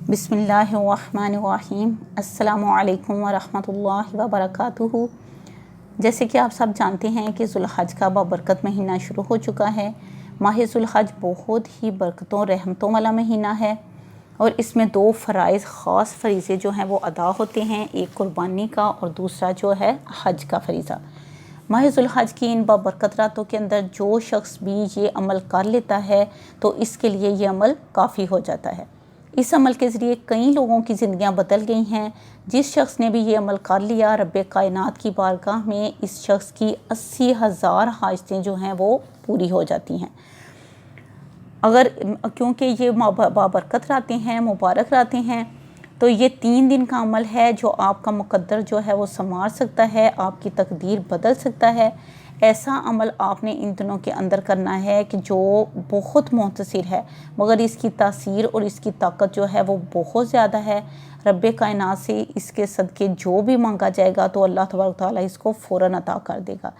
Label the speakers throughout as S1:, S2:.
S1: बिस्मिल्लाहिर्रहमानिर्रहीम। अस्सलामु अलैकुम वरहमतुल्लाहि वबरकातुहू। जैसे कि आप सब जानते हैं कि ज़ुल्हज का बाबरकत महीना शुरू हो चुका है। माह ज़ुल्हज बहुत ही बरकतों रहमतों वाला महीना है और इसमें दो फ़राइज़ ख़ास फ़रीज़े जो हैं वो अदा होते हैं, एक कुर्बानी का और दूसरा जो है हज का फ़रीज़ा। माह ज़ुल्हज की इन बाबरकत रातों के अंदर जो शख्स भी ये अमल कर लेता है तो इसके लिए ये अमल काफ़ी हो जाता है। इस अमल के ज़रिए कई लोगों की ज़िंदगियां बदल गई हैं। जिस शख्स ने भी ये अमल कर लिया, रब्बे कायनात की बारगाह में इस शख्स की 80,000 हाजतें जो हैं वो पूरी हो जाती हैं। क्योंकि ये बाबरकत रातें हैं, मुबारक रातें हैं, तो ये 3 दिन का अमल है जो आपका मुकद्दर जो है वो संवार सकता है, आपकी तकदीर बदल सकता है। ऐसा अमल आपने इन दिनों के अंदर करना है कि जो बहुत मुख्तसर है मगर इसकी तासीर और इसकी ताकत जो है वो बहुत ज़्यादा है। रब्बे कायनात से इसके सदक़े जो भी मांगा जाएगा तो अल्लाह तबारक तआला इसको फ़ौरन अता कर देगा।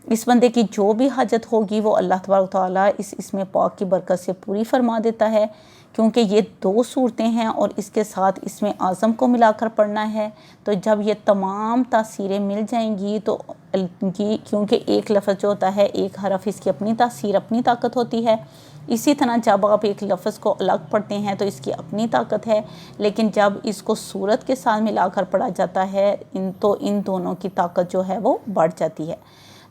S1: इस बंदे की जो भी हाजत होगी वो अल्लाह तबारक तआला इसमें पाक की बरकत से पूरी फरमा देता है। क्योंकि ये 2 सूरतें हैं और इसके साथ इसमें आज़म को मिलाकर पढ़ना है, तो जब ये तमाम तासीरें मिल जाएंगी तो क्योंकि एक लफ्ज़ जो होता है, एक हरफ, इसकी अपनी तासीर, अपनी ताकत होती है। इसी तरह जब आप एक लफ्ज़ को अलग पढ़ते हैं तो इसकी अपनी ताकत है, लेकिन जब इसको सूरत के साथ मिलाकर पढ़ा जाता है इन दोनों की ताकत जो है वो बढ़ जाती है।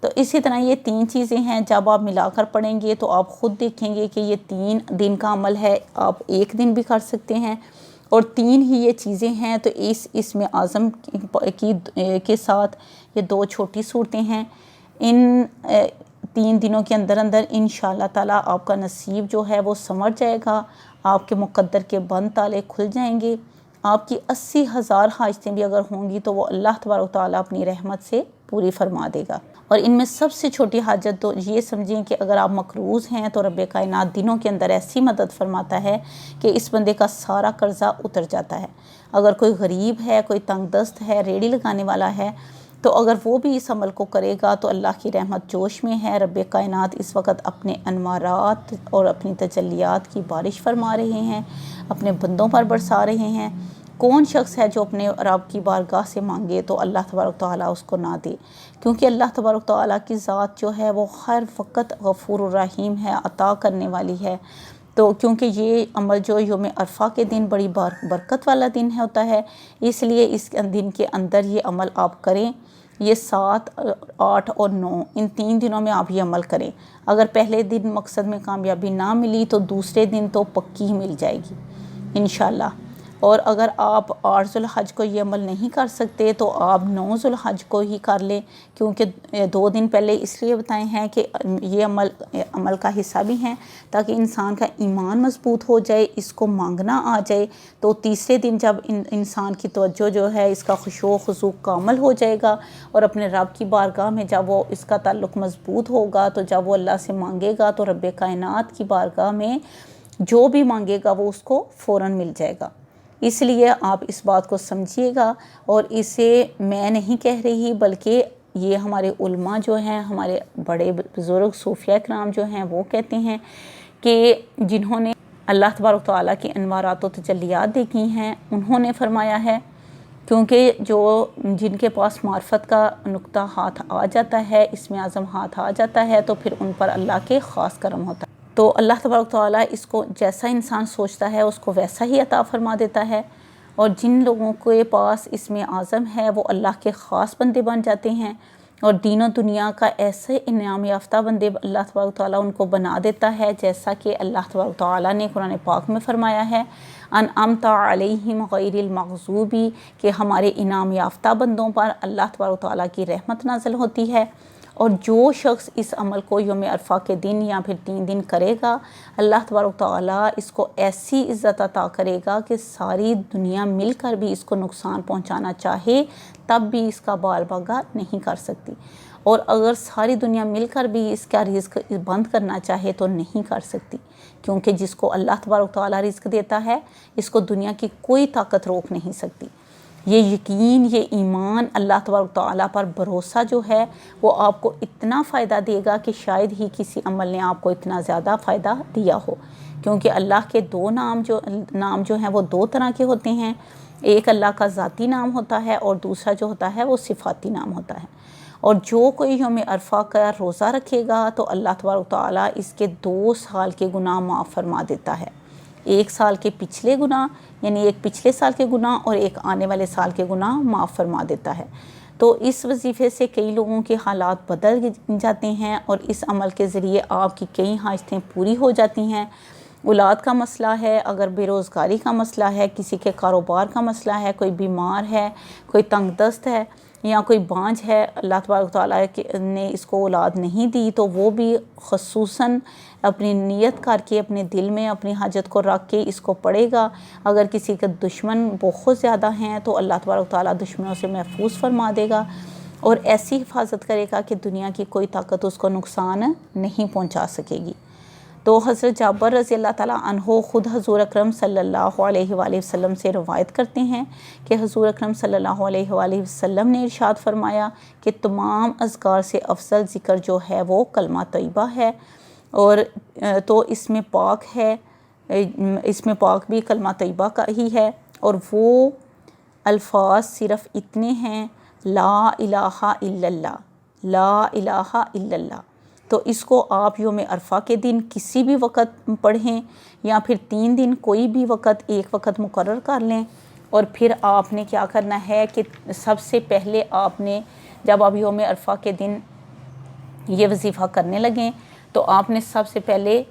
S1: तो इसी तरह ये 3 चीज़ें हैं, जब आप मिलाकर पढ़ेंगे तो आप ख़ुद देखेंगे कि ये 3 दिन का अमल है, आप एक दिन भी कर सकते हैं और 3 ही ये चीज़ें हैं। तो इसमें आज़म के साथ ये 2 छोटी सूरतें हैं। इन 3 दिनों के अंदर इंशाअल्लाह ताला आपका नसीब जो है वो संवर जाएगा, आपके मुकद्दर के बंद ताले खुल जाएंगे। आपकी 80,000 हाजतें भी अगर होंगी तो वो अल्लाह तबारक तआला अपनी रहमत से पूरी फरमा देगा। और इनमें सबसे छोटी हाजत तो ये समझें कि अगर आप मकरूज़ हैं तो रब्बे कायनात दिनों के अंदर ऐसी मदद फरमाता है कि इस बंदे का सारा कर्ज़ा उतर जाता है। अगर कोई गरीब है, कोई तंगदस्त है, रेड़ी लगाने वाला है, तो अगर वो भी इस अमल को करेगा तो अल्लाह की रहमत जोश में है। रब्बे कायनात इस वक्त अपने अनवारात और अपनी तजल्लियात की बारिश फरमा रहे हैं, अपने बंदों पर बरसा रहे हैं। कौन शख्स है जो अपने रब की बारगाह से मांगे तो अल्लाह तबारक तआला उसको ना दे, क्योंकि अल्लाह तबारक तआला की ज़ात जो है वो हर वक्त गफ़ूर रहीम है, अता करने वाली है। तो क्योंकि ये अमल जो यौम अरफा के दिन बड़ी बरकत वाला दिन होता है, इसलिए इस दिन के अंदर ये अमल आप करें। ये 7, 8 और 9 इन 3 दिनों में आप ये अमल करें। अगर पहले दिन मकसद में कामयाबी ना मिली तो दूसरे दिन तो पक्की ही मिल जाएगी इंशाअल्लाह। और अगर आप 8 ज़ुल्हज को ये अमल नहीं कर सकते तो आप 9 ज़ुल्हज को ही कर लें, क्योंकि 2 दिन पहले इसलिए बताए हैं कि ये अमल का हिस्सा भी हैं ताकि इंसान का ईमान मजबूत हो जाए, इसको मांगना आ जाए। तो तीसरे दिन जब इंसान की तवज्जो जो है इसका खुशू खुज़ू कामल हो जाएगा और अपने रब की बारगाह में जब वो इसका ताल्लुक़ मजबूत होगा तो जब वो अल्लाह से मांगेगा तो रब्बे कायनात की बारगाह में जो भी मांगेगा वो उसको फ़ौरन मिल जाएगा। इसलिए आप इस बात को समझिएगा। और इसे मैं नहीं कह रही बल्कि ये हमारे उलमा जो हैं, हमारे बड़े बुज़ुर्ग सूफिया इकराम जो हैं वो कहते हैं कि जिन्होंने अल्लाह तबारक तआला की अनवारात व तजल्लियात देखी हैं उन्होंने फरमाया है, क्योंकि जिनके पास मार्फत का नुक्ता हाथ आ जाता है, इसमें आज़म हाथ आ जाता है, तो फिर उन पर अल्लाह के ख़ास करम होता है। तो अल्लाह तबारक तआला इसको जैसा इंसान सोचता है उसको वैसा ही अता फरमा देता है। और जिन लोगों के पास इसमें आज़म है वो अल्लाह के ख़ास बंदे बन जाते हैं और दीन और दुनिया का ऐसे इनाम याफ्ता बंदे अल्लाह तबारक तआला उनको बना देता है, जैसा कि अल्लाह तबारक तआला ने कुरान पाक में फ़रमाया है, अनअमता अलैहिम गैरिल मग़ज़ूबी, कि हमारे इनाम याफ्ता बंदों पर अल्लाह तबारक तआला की रहमत नाज़िल होती है। और जो शख्स इस अमल को यौम अरफा के दिन या फिर 3 दिन करेगा, अल्लाह तबारक तआला इसको ऐसी इज़्ज़त अता करेगा कि सारी दुनिया मिलकर भी इसको नुकसान पहुंचाना चाहे तब भी इसका बाल बागा नहीं कर सकती, और अगर सारी दुनिया मिलकर भी इसका रिज़्क बंद करना चाहे तो नहीं कर सकती, क्योंकि जिसको अल्लाह तबारक तआला रिज़्क देता है इसको दुनिया की कोई ताकत रोक नहीं सकती। ये यकीन, ये ईमान, अल्लाह तबारक तआला पर भरोसा जो है वो आपको इतना फ़ायदा देगा कि शायद ही किसी अमल ने आपको इतना ज़्यादा फ़ायदा दिया हो। کیونکہ اللہ کے نام جو ہیں وہ دو طرح کے ہوتے ہیں، ایک اللہ کا ذاتی نام ہوتا ہے اور دوسرا جو ہوتا ہے وہ صفاتی نام ہوتا ہے۔ اور جو کوئی یوم عرفہ کا روزہ رکھے گا تو اللہ تبارک و تعالیٰ اس کے 2 سال کے گناہ معاف فرما دیتا ہے، 1 سال کے پچھلے گناہ یعنی ایک پچھلے سال کے گناہ اور ایک آنے والے سال کے گناہ معاف فرما دیتا ہے۔ تو اس وظیفے سے کئی لوگوں کے حالات بدل جاتے ہیں اور اس عمل کے ذریعے آپ کی کئی حاجتیں پوری ہو جاتی ہیں۔ اولاد کا مسئلہ ہے، اگر بے روزگاری کا مسئلہ ہے، کسی کے کاروبار کا مسئلہ ہے، کوئی بیمار ہے، کوئی تنگ دست ہے یا کوئی بانجھ ہے، اللہ تبارک و تعالیٰ نے اس کو اولاد نہیں دی، تو وہ بھی خصوصاً اپنی نیت کر کے اپنے دل میں اپنی حاجت کو رکھ کے اس کو پڑھے گا۔ اگر کسی کے دشمن بہت زیادہ ہیں تو اللہ تبارک و تعالیٰ دشمنوں سے محفوظ فرما دے گا اور ایسی حفاظت کرے گا کہ دنیا کی کوئی طاقت اس کو نقصان نہیں پہنچا سکے گی۔ تو حضرت جابر رضی اللہ تعالیٰ عنہ خود حضور اکرم صلی اللہ علیہ وآلہ وسلم سے روایت کرتے ہیں کہ حضور اکرم صلی اللہ علیہ وآلہ وسلم نے ارشاد فرمایا کہ تمام اذکار سے افضل ذکر جو ہے وہ کلمہ طیبہ ہے، اور تو اس میں پاک ہے، اس میں پاک بھی کلمہ طیبہ کا ہی ہے، اور وہ الفاظ صرف اتنے ہیں، لا الہ الا اللہ، لا الہ الا اللہ۔ تو اس کو آپ یوم عرفہ کے دن کسی بھی وقت پڑھیں یا پھر 3 دن کوئی بھی وقت ایک وقت مقرر کر لیں، اور پھر آپ نے کیا کرنا ہے کہ سب سے پہلے آپ نے جب آپ یوم عرفہ کے دن یہ وظیفہ کرنے لگیں تو آپ نے سب سے پہلے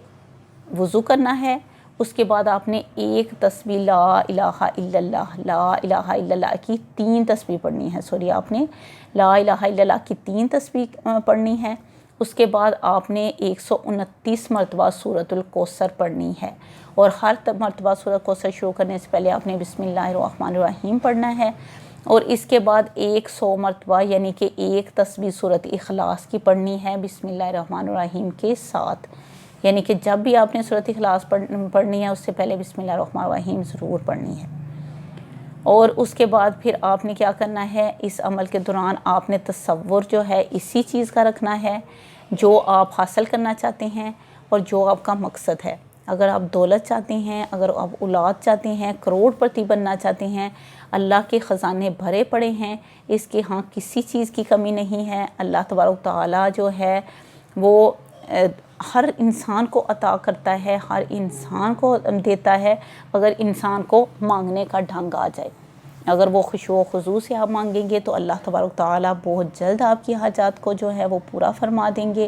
S1: وضو کرنا ہے، اس کے بعد آپ نے ایک تسبیح لا الہ الا اللہ، لا الہ الا اللہ کی 3 تسبیح پڑھنی ہے، آپ نے لا الہ الا اللہ کی 3 تسبیح پڑھنی ہے۔ اس کے بعد آپ نے 129 مرتبہ سورۃ الکوثر پڑھنی ہے، اور ہر مرتبہ سورۃ کوثر شروع کرنے سے پہلے آپ نے بسم اللہ الرحمن الرحیم پڑھنا ہے، اور اس کے بعد 100 مرتبہ یعنی کہ ایک تسبیح سورۃ اخلاص کی پڑھنی ہے بسم اللہ الرحمن الرحیم کے ساتھ، یعنی کہ جب بھی آپ نے سورۃ اخلاص پڑھنی ہے اس سے پہلے بسم اللہ الرحمن الرحیم ضرور پڑھنی ہے۔ اور اس کے بعد پھر آپ نے کیا کرنا ہے، اس عمل کے دوران آپ نے تصور جو ہے اسی چیز کا رکھنا ہے جو آپ حاصل کرنا چاہتے ہیں اور جو آپ کا مقصد ہے۔ اگر آپ دولت چاہتے ہیں، اگر آپ اولاد چاہتے ہیں، کروڑ پتی بننا چاہتے ہیں، اللہ کے خزانے بھرے پڑے ہیں، اس کے ہاں کسی چیز کی کمی نہیں ہے، اللہ تبارک تعالیٰ جو ہے وہ ہر انسان کو عطا کرتا ہے، ہر انسان کو دیتا ہے، اگر انسان کو مانگنے کا ڈھنگ آ جائے۔ اگر وہ خشوع و خضوع سے آپ مانگیں گے تو اللہ تبارک تعالیٰ بہت جلد آپ کی حاجات کو جو ہے وہ پورا فرما دیں گے۔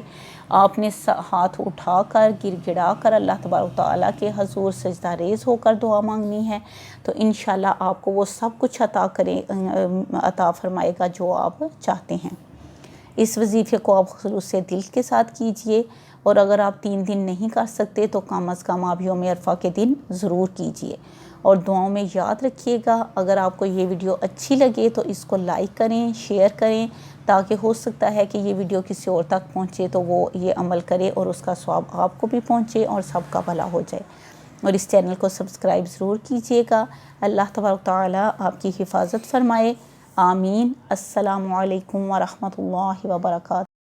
S1: آپ نے ہاتھ اٹھا کر گر گڑا کر اللہ تبارک تعالیٰ کے حضور سجدہ ریز ہو کر دعا مانگنی ہے، تو انشاءاللہ آپ کو وہ سب کچھ عطا فرمائے گا جو آپ چاہتے ہیں۔ اس وظیفے کو آپ خلوص سے دل کے ساتھ کیجئے، اور اگر آپ 3 دن نہیں کر سکتے تو کم از کم آپ یوم عرفہ کے دن ضرور کیجئے، اور دعاؤں میں یاد رکھیے گا۔ اگر آپ کو یہ ویڈیو اچھی لگے تو اس کو لائک کریں، شیئر کریں، تاکہ ہو سکتا ہے کہ یہ ویڈیو کسی اور تک پہنچے تو وہ یہ عمل کرے اور اس کا ثواب آپ کو بھی پہنچے اور سب کا بھلا ہو جائے۔ اور اس چینل کو سبسکرائب ضرور کیجئے گا۔ اللہ تبارک تعالیٰ آپ کی حفاظت فرمائے، آمین۔ السلام علیکم ورحمۃ اللہ وبرکاتہ۔